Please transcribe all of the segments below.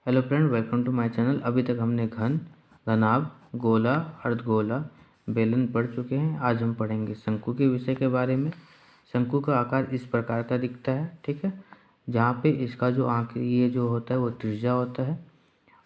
Hello friend, welcome to my channel. अभी तक हमने घन, घनाभ, गोला, अर्धगोला, बेलन पढ़ चुके हैं। आज हम पढ़ेंगे शंकु के विषय के बारे में। शंकु का आकार इस प्रकार का दिखता है, ठीक है। जहाँ पे इसका जो ये जो होता है वो त्रिज्या होता है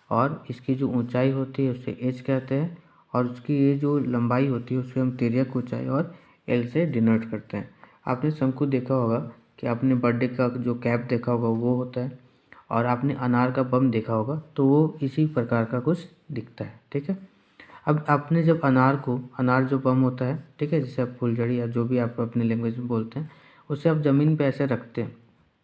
और इसकी जो ऊंचाई होती है उसे एच कहते हैं और उसकी ये जो लंबाई होती है उसे हम तिर्यक ऊंचाई और एल से डिनोट करते हैं। आपने शंकु देखा होगा कि आपने बर्थडे का जो कैप देखा होगा वो होता है और आपने अनार का बम देखा होगा तो वो इसी प्रकार का कुछ दिखता है, ठीक है। अब आपने जब अनार जो बम होता है, ठीक है, जैसे आप फुलझड़ी या जो भी आप अपने लैंग्वेज में बोलते हैं, उसे आप ज़मीन पे ऐसे रखते हैं,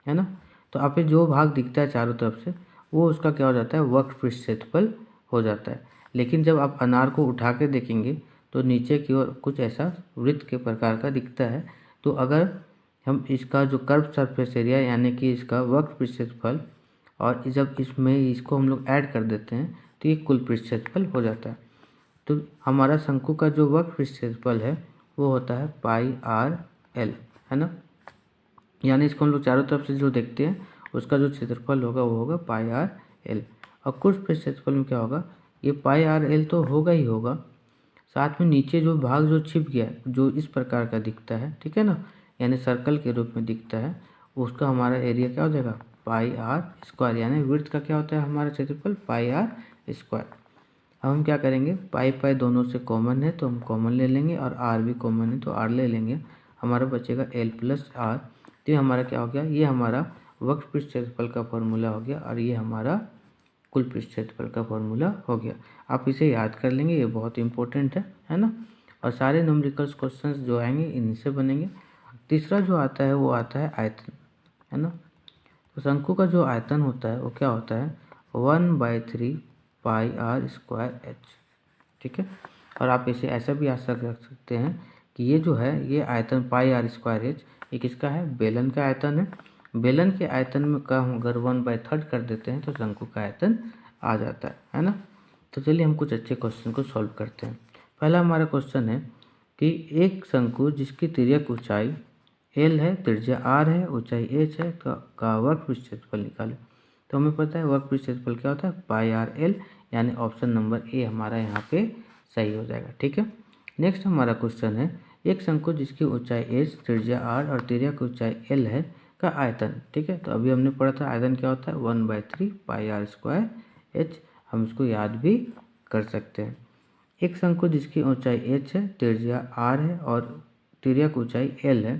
है ना। तो आप जो भाग दिखता है चारों तरफ से वो उसका क्या हो जाता है, वक्र पृष्ठ क्षेत्रफल हो जाता है। लेकिन जब आप अनार को उठा के देखेंगे तो नीचे की ओर कुछ ऐसा वृत्त के प्रकार का दिखता है। तो अगर हम इसका जो कर्व सरफेस एरिया यानी कि इसका वक्र पृष्ठ क्षेत्रफल और जब इसमें इसको हम लोग ऐड कर देते हैं तो ये कुल पृष्ठ क्षेत्रफल हो जाता है। तो हमारा शंकु का जो वक्र पृष्ठ क्षेत्रफल है वो होता है पाई आर एल, है ना। यानी इसको हम लोग चारों तरफ से जो देखते हैं उसका जो क्षेत्रफल होगा वो होगा पाई आर एल। और कुल पृष्ठ क्षेत्रफल में क्या होगा, ये पाई आर एल तो होगा ही होगा, साथ में नीचे जो भाग जो छिप गया जो इस प्रकार का दिखता है, ठीक है ना, यानी सर्कल के रूप में दिखता है, उसका हमारा एरिया क्या हो जाएगा, पाई आर स्क्वायर। यानी विड्थ का क्या होता है हमारा क्षेत्रफल, पाई आर स्क्वायर। अब हम क्या करेंगे, पाई पाई दोनों से कॉमन है तो हम कॉमन ले लेंगे और आर भी कॉमन है तो आर ले लेंगे। हमारा बचेगा एल प्लस आर। तो ये हमारा क्या हो गया, ये हमारा वक्र पृष्ठ क्षेत्रफल का फॉर्मूला हो गया और ये हमारा कुल पृष्ठ क्षेत्रफल का फॉर्मूला हो गया। आप इसे याद कर लेंगे, ये बहुत इंपॉर्टेंट है ना। और सारे न्यूमेरिकल्स क्वेश्चंस जो आएंगे इनसे बनेंगे। तीसरा जो आता है वो आता है आयतन, है ना। तो शंकु का जो आयतन होता है वो क्या होता है, 1/3 पाई आर स्क्वायर एच, ठीक है। और आप इसे ऐसा भी आंसर रख सकते हैं कि ये जो है ये आयतन पाई आर स्क्वायर एच ये किसका है, बेलन का आयतन है। बेलन के आयतन में का हम अगर 1/3 कर देते हैं तो शंकु का आयतन आ जाता है ना। तो चलिए हम कुछ अच्छे क्वेश्चन को सॉल्व करते हैं। पहला हमारा क्वेश्चन है कि एक शंकु जिसकी तिर्यक ऊंचाई एल है, त्रिज्या आर है, ऊंचाई एच है का वक्र पृष्ठ क्षेत्रफल निकालें। तो हमें पता है वक्र पृष्ठ क्षेत्रफल क्या होता है, पाई आर एल, यानी ऑप्शन नंबर ए हमारा यहाँ पे सही हो जाएगा, ठीक है। नेक्स्ट हमारा क्वेश्चन है एक शंकु जिसकी ऊंचाई एच, त्रिज्या आर और तिर्यक ऊंचाई एल है का आयतन, ठीक है। तो अभी हमने पढ़ा था आयतन क्या होता है, 1/3 पाई आर स्क्वायर एच। हम इसको याद भी कर सकते हैं। एक शंकु जिसकी ऊंचाई एच है, त्रिज्या आर है और तिर्यक ऊंचाई एल है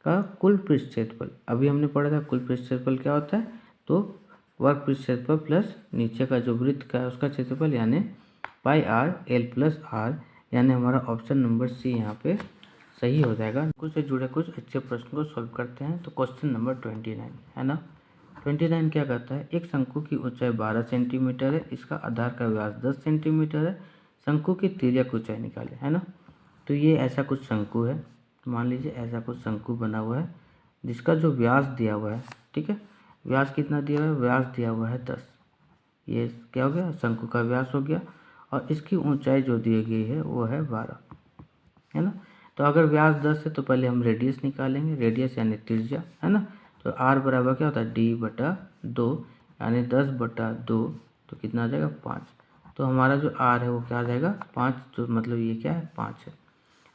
का कुल पृष्ठ क्षेत्रफल। अभी हमने पढ़ा था कुल पृष्ठ क्षेत्रफल क्या होता है, तो वर्ग पृष्ठ क्षेत्रफल प्लस नीचे का जो वृत्त का है उसका क्षेत्रफल, यानी पाई आर एल प्लस आर। यानी हमारा ऑप्शन नंबर सी यहाँ पे सही हो जाएगा। कुछ से जुड़े कुछ अच्छे प्रश्न को सॉल्व करते हैं। तो क्वेश्चन नंबर 29 है ना। 29 क्या कहता है, एक शंकु की ऊंचाई 12 सेंटीमीटर है, इसका आधार का व्यास 10 सेंटीमीटर है, शंकु की तिर्यक ऊंचाई निकाले, है ना। तो ये ऐसा कुछ शंकु है, मान लीजिए ऐसा कुछ शंकु बना हुआ है जिसका जो व्यास दिया हुआ है, ठीक है, व्यास कितना दिया हुआ है, व्यास दिया हुआ है 10। ये क्या हो गया, शंकु का व्यास हो गया और इसकी ऊंचाई जो दी गई है वो है 12, है ना। तो अगर व्यास 10 है तो पहले हम रेडियस निकालेंगे, रेडियस यानी त्रिज्या, है ना। तो आर बराबर क्या होता है, d/2, यानी 10/2, तो कितना आ जाएगा 5। तो हमारा जो आर है वो क्या आ जाएगा 5। तो मतलब ये क्या है 5 है।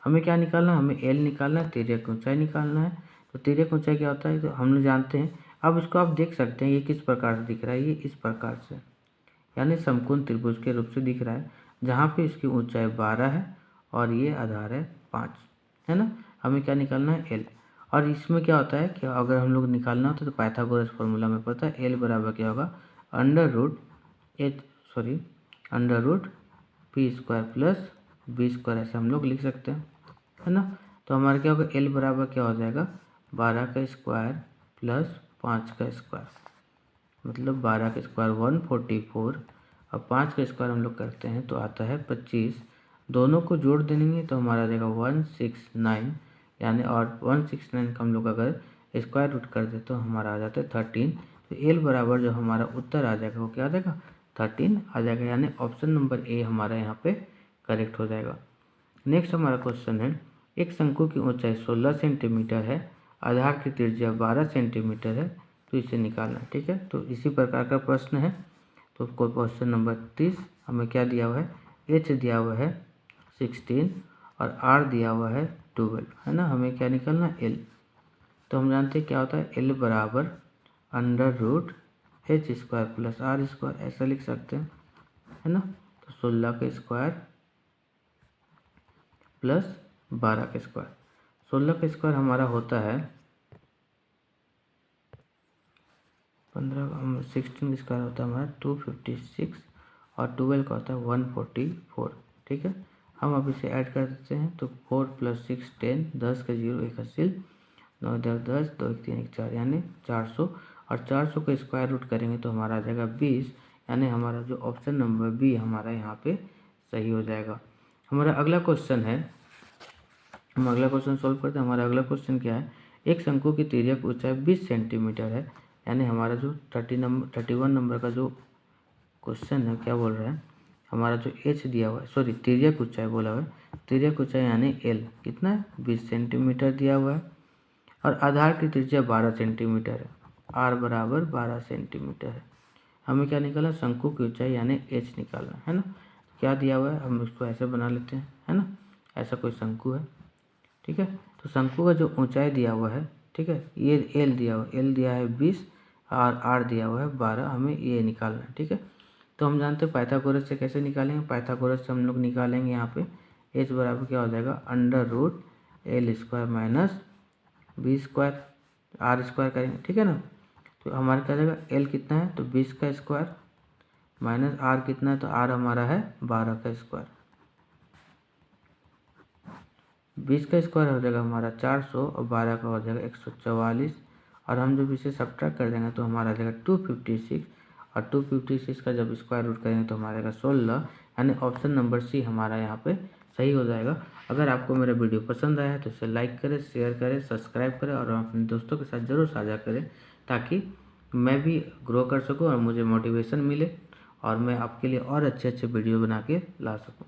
हमें क्या निकालना है, हमें एल निकालना है, तिर्यक ऊंचाई निकालना है। तो तिर्यक ऊंचाई क्या होता है तो हम लोग जानते हैं। अब इसको आप देख सकते हैं ये किस प्रकार से दिख रहा है, ये इस प्रकार से, यानी समकोण त्रिभुज के रूप से दिख रहा है जहाँ पे इसकी ऊंचाई 12 है और ये आधार है 5, है ना। हमें क्या निकालना है, एल। और इसमें क्या होता है कि अगर हम लोग निकालना होता है तो पाइथागोरस फॉर्मूला में पता है एल बराबर क्या होगा, under root p square plus b square, ऐसे हम लोग लिख सकते हैं, है ना। तो हमारा क्या होगा, एल बराबर क्या हो जाएगा, 12 का स्क्वायर प्लस 5 का स्क्वायर, मतलब 12 का स्क्वायर 144 और 5 का स्क्वायर हम लोग करते हैं तो आता है 25। दोनों को जोड़ देंगे तो हमारा आ जाएगा 169, यानी और 169 का हम लोग अगर स्क्वायर रूट कर दे तो हमारा आ जाता है 13। तो एल बराबर जो हमारा उत्तर आ जाएगा वो क्या आ जाएगा, 13 आ जाएगा। यानी ऑप्शन नंबर ए हमारा यहाँ पे करेक्ट हो जाएगा। नेक्स्ट हमारा क्वेश्चन है एक शंकु की ऊंचाई 16 सेंटीमीटर है, आधार की त्रिज्या 12 सेंटीमीटर है, तो इसे निकालना, ठीक है। तो इसी प्रकार का प्रश्न है। तो क्वेश्चन नंबर 30 हमें क्या दिया हुआ है, h दिया हुआ है 16 और r दिया हुआ है 12, है ना। हमें क्या निकालना, l। तो हम जानते हैं क्या होता है, l बराबर √h² प्लस r², ऐसा लिख सकते हैं, है ना। तो 16 का स्क्वायर प्लस 12 का स्क्वायर, 16 का स्क्वायर हमारा होता है 16 का स्क्वायर होता है हमारा 256 और 12 का होता है 144, ठीक है। हम अब इसे ऐड कर देते हैं, तो 4 + 6 10, 10 का 0 1 हासिल, 9 10 10, 2 1 3 1 4 यानी 400, और 400 का स्क्वायर रूट करेंगे तो हमारा आ जाएगा 20, यानी हमारा जो ऑप्शन नंबर बी हमारा यहाँ पे सही हो जाएगा। हमारा अगला क्वेश्चन है, हम अगला क्वेश्चन सॉल्व करते हैं। हमारा अगला क्वेश्चन क्या है, एक शंकु की तिर्यक ऊंचाई 20 सेंटीमीटर है, यानी हमारा जो 31 नंबर का जो क्वेश्चन है क्या बोल रहा है, हमारा जो एच दिया हुआ है, सॉरी तिर्यक ऊंचाई बोला हुआ है, तिर्यक ऊंचाई यानी एल कितना है 20 सेंटीमीटर दिया हुआ है, और आधार की त्रिज्या 12 सेंटीमीटर है, आर बराबर 12 सेंटीमीटर है। हमें क्या निकालना, शंकु की ऊंचाई यानी एच निकालना है ना। क्या दिया हुआ है, हम इसको ऐसे बना लेते हैं, है ना। ऐसा कोई शंकु है, ठीक है। तो शंकु का जो ऊंचाई दिया हुआ है, ठीक है, ये एल दिया हुआ है, एल दिया है 20 और आर दिया हुआ है 12, हमें ये निकालना है, ठीक है। तो हम जानते हैं पाइथागोरस से कैसे निकालेंगे, पाइथागोरस से हम लोग निकालेंगे यहाँ पे एच बराबर क्या हो जाएगा, √L² - B², R² करेंगे, ठीक है ना। तो हमारा क्या जाएगा, एल कितना है तो 20 का स्क्वायर माइनस आर कितना है, तो आर हमारा है 12 का स्क्वायर, 20 का स्क्वायर हो जाएगा हमारा 400 और 12 का हो जाएगा 144, और हम जब इसे सब्ट्रैक्ट कर देंगे तो हमारा आ जाएगा 256, और 256 का जब स्क्वायर रूट करेंगे तो हमारा आएगा 16, यानी ऑप्शन नंबर सी हमारा यहाँ पे सही हो जाएगा। अगर आपको मेरा वीडियो पसंद आया है तो इसे लाइक करें, शेयर करें, सब्सक्राइब करें और अपने दोस्तों के साथ ज़रूर साझा करें, ताकि मैं भी ग्रो कर सकूँ और मुझे मोटिवेशन मिले और मैं आपके लिए और अच्छे अच्छे वीडियो बना के ला सकूँ।